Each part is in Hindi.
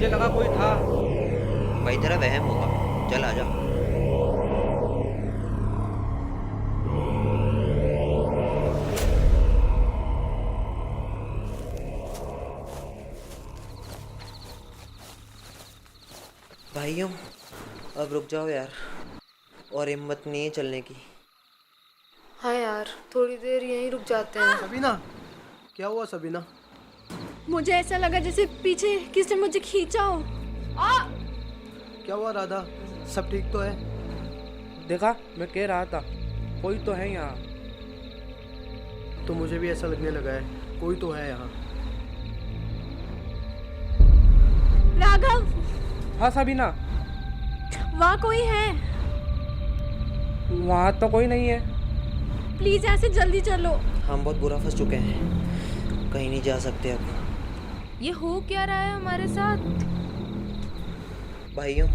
मुझे लगा कोई था। भाई तेरा वहम होगा, चल आजा। भाइयों अब रुक जाओ यार, और हिम्मत नहीं है चलने की। हाँ यार, थोड़ी देर यहीं रुक जाते हैं। सबीना, क्या हुआ सबीना? मुझे ऐसा लगा जैसे पीछे किसने मुझे खींचा हो। क्या हुआ राधा, सब ठीक तो है? देखा, मैं कह रहा था कोई तो है यहाँ। तो मुझे भी ऐसा लगने लगा है, कोई तो है यहाँ। राघव, हाँ सबीना, वहाँ कोई है? वहाँ तो कोई नहीं है। प्लीज यहाँ से जल्दी चलो। हम बहुत बुरा फंस चुके हैं, कहीं नहीं जा सकते अब। ये हो क्या रहा है हमारे साथ? भाइयों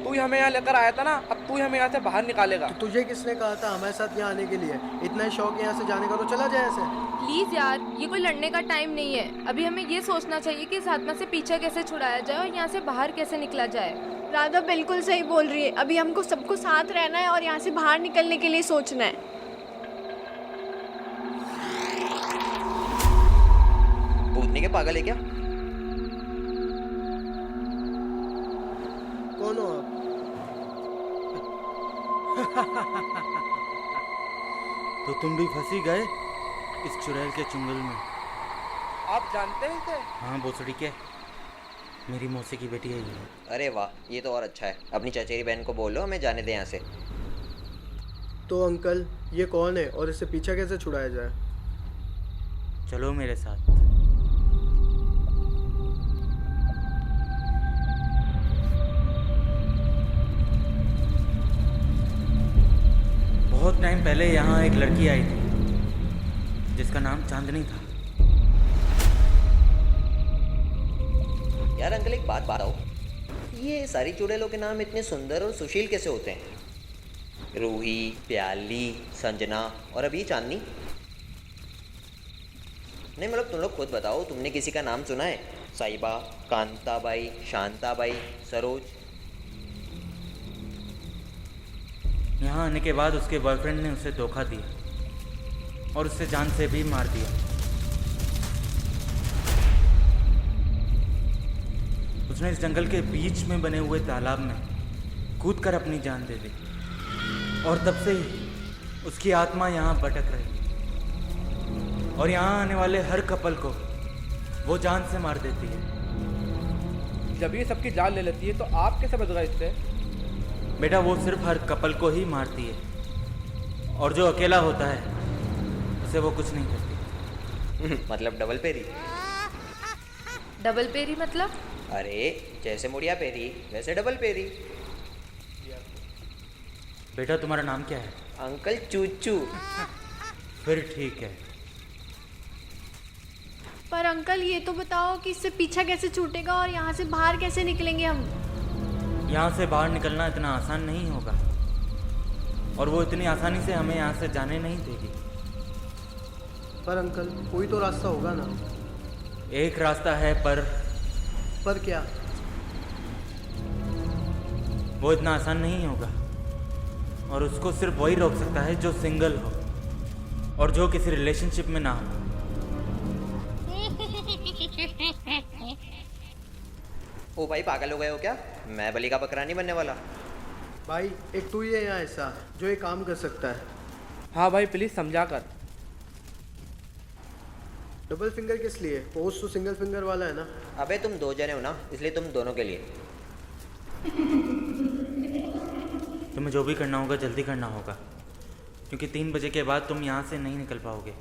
तू ही हमें यहाँ लेकर आया था ना, अब तू ही हमें यहाँ से बाहर निकालेगा। तो तुझे किसने कहा था हमारे साथ यहाँ आने के लिए? इतना ही शौक है यहाँ से जाने का तो चला जाए ऐसे। प्लीज यार, ये कोई लड़ने का टाइम नहीं है। अभी हमें ये सोचना चाहिए कि इस आत्मा से पीछा कैसे छुड़ाया जाए और यहाँ से बाहर कैसे निकला जाए। राधा बिल्कुल सही बोल रही है। अभी हमको सबको साथ रहना है और यहाँ से बाहर निकलने के लिए सोचना है। भूतनी के पागल है क्या? कौन हो आप? तो तुम भी फंसी गए इस चुड़ैल के चुंगल में। आप जानते हैं इसे? हाँ भोसड़ी के, मेरी मौसी की बेटी है ये। अरे वाह, ये तो और अच्छा है। अपनी चचेरी बहन को बोलो हमें जाने दे यहाँ से। तो अंकल, ये कौन है और इससे पीछा कैसे छुड़ाया जाए? चलो मेरे साथ। बहुत टाइम पहले यहाँ एक लड़की आई थी जिसका नाम चांदनी था। यार अंकल एक बात बताओ, ये सारी चुड़ैलों के नाम इतने सुंदर और सुशील कैसे होते हैं? रूही, प्याली, संजना और अभी चांदनी। नहीं मतलब तुम लोग खुद बताओ, तुमने किसी का नाम सुना है? साहिबा, कांताबाई, शांताबाई, सरोज। यहाँ आने के बाद उसके बॉयफ्रेंड ने उसे धोखा दिया और उसे जान से भी मार दिया। उसने इस जंगल के बीच में बने हुए तालाब में कूदकर अपनी जान दे दी और तब से ही उसकी आत्मा यहाँ भटक रही और यहाँ आने वाले हर कपल को वो जान से मार देती है। जब ये सबकी जान ले लेती है तो आप कैसे बच गए इससे? बेटा वो सिर्फ हर कपल को ही मारती है और जो अकेला होता है उसे वो कुछ नहीं करती। मतलब डबल पेरी। डबल पेरी मतलब? अरे जैसे मुड़िया पेरी वैसे डबल पेरी। बेटा तुम्हारा नाम क्या है? अंकल चूचू। फिर ठीक है। पर अंकल ये तो बताओ कि इससे पीछा कैसे छूटेगा और यहाँ से बाहर कैसे निकलेंगे हम? यहाँ से बाहर निकलना इतना आसान नहीं होगा और वो इतनी आसानी से हमें यहाँ से जाने नहीं देगी। पर अंकल कोई तो रास्ता होगा ना? एक रास्ता है पर क्या? वो इतना आसान नहीं होगा और उसको सिर्फ वही रोक सकता है जो सिंगल हो और जो किसी रिलेशनशिप में ना हो। ओ भाई पागल हो गए हो क्या? मैं बलि का बकरा नहीं बनने वाला। भाई एक तू ही है यहाँ ऐसा जो ये काम कर सकता है। हाँ भाई प्लीज समझा कर। डबल फिंगर किस लिए? पोज तो सिंगल फिंगर वाला है ना। अबे तुम 2 जने हो ना, इसलिए तुम दोनों के लिए। तुम्हें जो भी करना होगा जल्दी करना होगा, क्योंकि 3 बजे के बाद तुम यहाँ से नहीं निकल पाओगे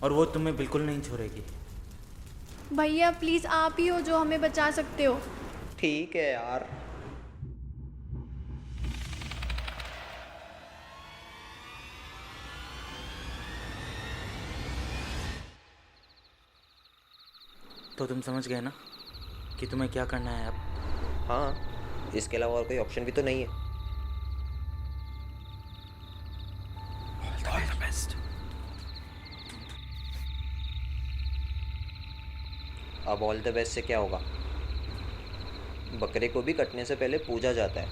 और वो तुम्हें बिल्कुल नहीं छोड़ेगी। भैया प्लीज़ आप ही हो जो हमें बचा सकते हो। ठीक है यार। तो तुम समझ गए ना कि तुम्हें क्या करना है अब। हाँ, इसके अलावा और कोई ऑप्शन भी तो नहीं है। अब ऑल द बेस्ट से क्या होगा? बकरे को भी कटने से पहले पूजा जाता है,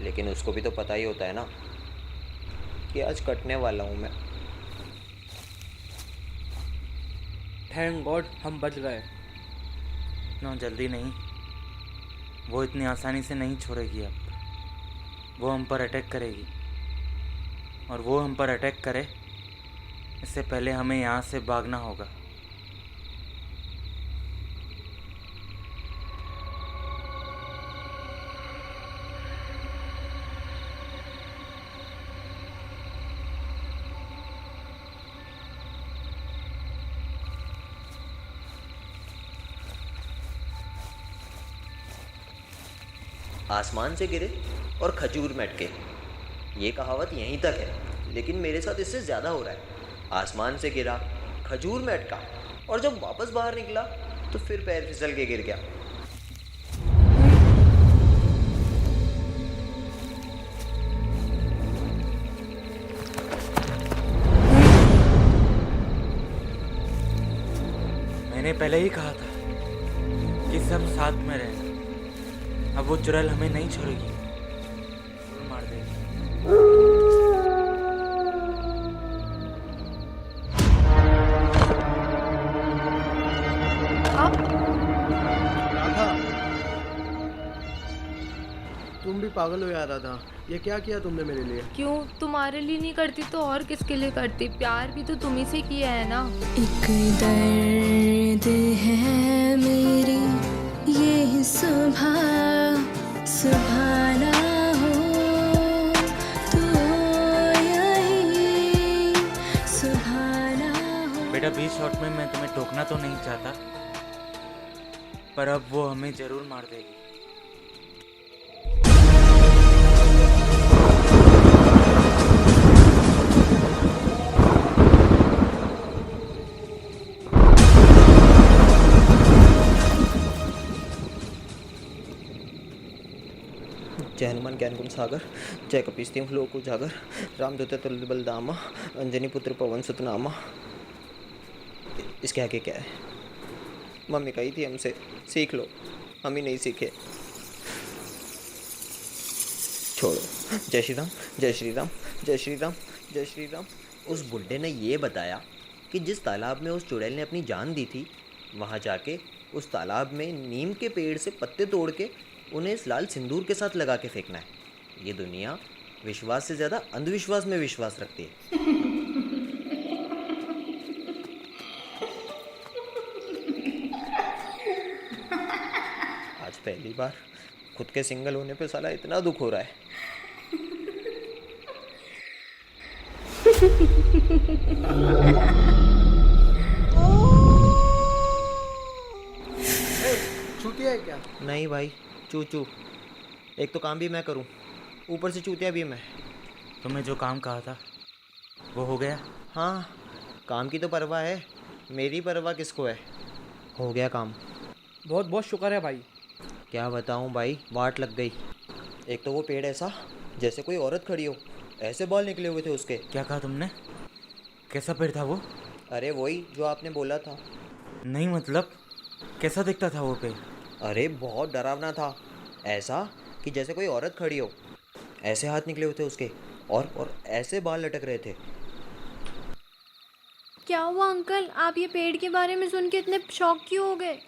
लेकिन उसको भी तो पता ही होता है ना कि आज कटने वाला हूँ मैं। थैंक गॉड हम बच गए। ना जल्दी नहीं, वो इतनी आसानी से नहीं छोड़ेगी। अब वो हम पर अटैक करेगी, और वो हम पर अटैक करे इससे पहले हमें यहाँ से भागना होगा। आसमान से गिरे और खजूर में अटके, ये कहावत यहीं तक है, लेकिन मेरे साथ इससे ज़्यादा हो रहा है। आसमान से गिरा, खजूर में अटका, और जब वापस बाहर निकला तो फिर पैर फिसल के गिर गया। मैंने पहले ही कहा था कि सब साथ में रहना। अब वो चुड़ैल हमें नहीं छोड़ेगी, मार देगी। राधा, तुम भी पागल हो यार राधा। ये क्या किया तुमने मेरे लिए? क्यों, तुम्हारे लिए नहीं करती तो और किसके लिए करती? प्यार भी तो तुम ही से किया है ना। एक दर्द है मेरी ये सुबह सुभाना हो तो यही सुभाना हो। बेटा, 20 शॉट में मैं तुम्हें टोकना तो नहीं चाहता, पर अब वो हमें जरूर मार देगी। जय हनुमान ज्ञान गुण सागर, जय कपीस्तीम लोक उजागर, रामदूत तुल्य बलदामा, अंजनी पुत्र पवन सुत नामा। इसके आगे क्या है? मम्मी कही थी हमसे सीख लो, हम ही नहीं सीखे। छोड़ो। जय श्री राम, जय श्री राम, जय श्री राम, जय श्री राम। उस बुड्ढे ने ये बताया कि जिस तालाब में उस चुड़ैल ने अपनी जान दी थी, वहाँ जाके उस तालाब में नीम के पेड़ से पत्ते तोड़ के उन्हें इस लाल सिंदूर के साथ लगा के फेंकना है। ये दुनिया विश्वास से ज़्यादा अंधविश्वास में विश्वास रखती है। आज पहली बार खुद के सिंगल होने पे साला इतना दुख हो रहा है। चूतिया है क्या? नहीं भाई, चू एक तो काम भी मैं करूं, ऊपर से चूतिया भी मैं। तुमने जो काम कहा था वो हो गया? हाँ, काम की तो परवाह है, मेरी परवाह किसको है। हो गया काम। बहुत बहुत शुक्र है भाई। क्या बताऊं भाई, वाट लग गई। एक तो वो पेड़ ऐसा जैसे कोई औरत खड़ी हो, ऐसे बाल निकले हुए थे उसके। क्या कहा तुमने? कैसा पेड़ था वो? अरे वही जो आपने बोला था। नहीं मतलब कैसा दिखता था वो पेड़? अरे बहुत डरावना था, ऐसा कि जैसे कोई औरत खड़ी हो, ऐसे हाथ निकले हुए थे उसके, और ऐसे बाल लटक रहे थे। क्या हुआ अंकल, आप ये पेड़ के बारे में सुन के इतने शॉक क्यों हो गए?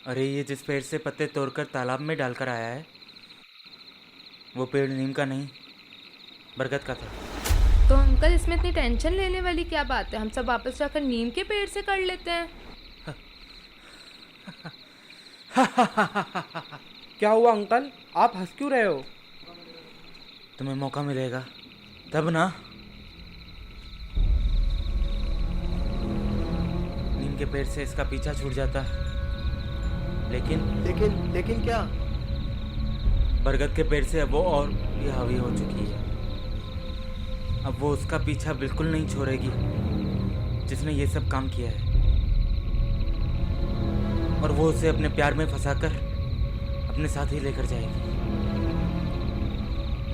अरे ये जिस पेड़ से पत्ते तोड़कर तालाब में डालकर आया है, वो पेड़ नीम का नहीं बरगद का था। तो हम अंकल इसमें इतनी टेंशन लेने वाली क्या बात है? हम सब वापस जाकर नीम के पेड़ से कर लेते हैं। क्या हुआ अंकल, आप हंस क्यों रहे हो? तुम्हें मौका मिलेगा तब ना। नीम के पेड़ से इसका पीछा छूट जाता, लेकिन क्या? बरगद के पेड़ से अब वो और भी हावी हो चुकी है। अब वो उसका पीछा बिल्कुल नहीं छोड़ेगी जिसने ये सब काम किया है, और वो उसे अपने प्यार में फंसाकर अपने साथ ही लेकर जाएगी।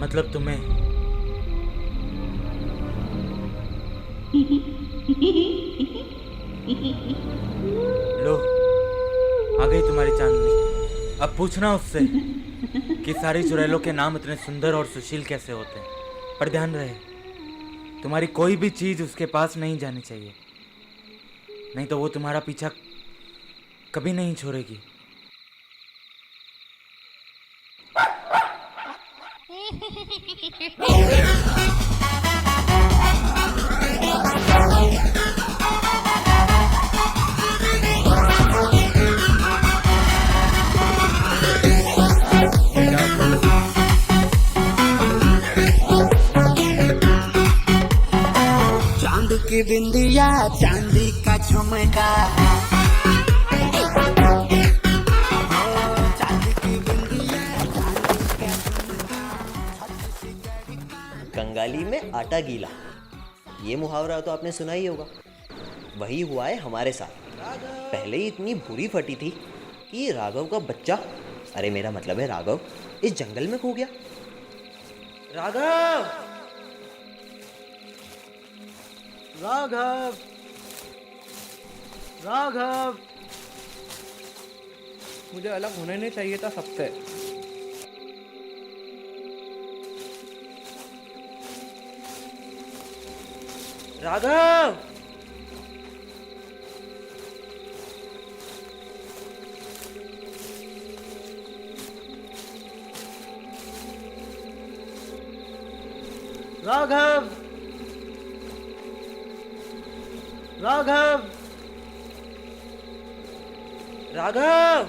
मतलब तुम्हें। लो, आ गई तुम्हारी चांदनी। अब पूछना उससे कि सारी चुड़ैलों के नाम इतने सुंदर और सुशील कैसे होते हैं। पर ध्यान रहे, तुम्हारी कोई भी चीज उसके पास नहीं जानी चाहिए, नहीं तो वो तुम्हारा पीछा कभी नहीं छोड़ेगी। चांद की बिंदिया, चांदी का झुमका, चांद की बिंदिया, कंगाली में आटा गीला, ये मुहावरा तो आपने सुना ही होगा। वही हुआ है हमारे साथ। पहले ही इतनी बुरी फटी थी कि राघव का बच्चा, अरे मेरा मतलब है राघव, इस जंगल में खो गया। राघव, राघव, राघव, मुझे अलग होने नहीं चाहिए था सबसे। राघव, राघव, राघव, राघव।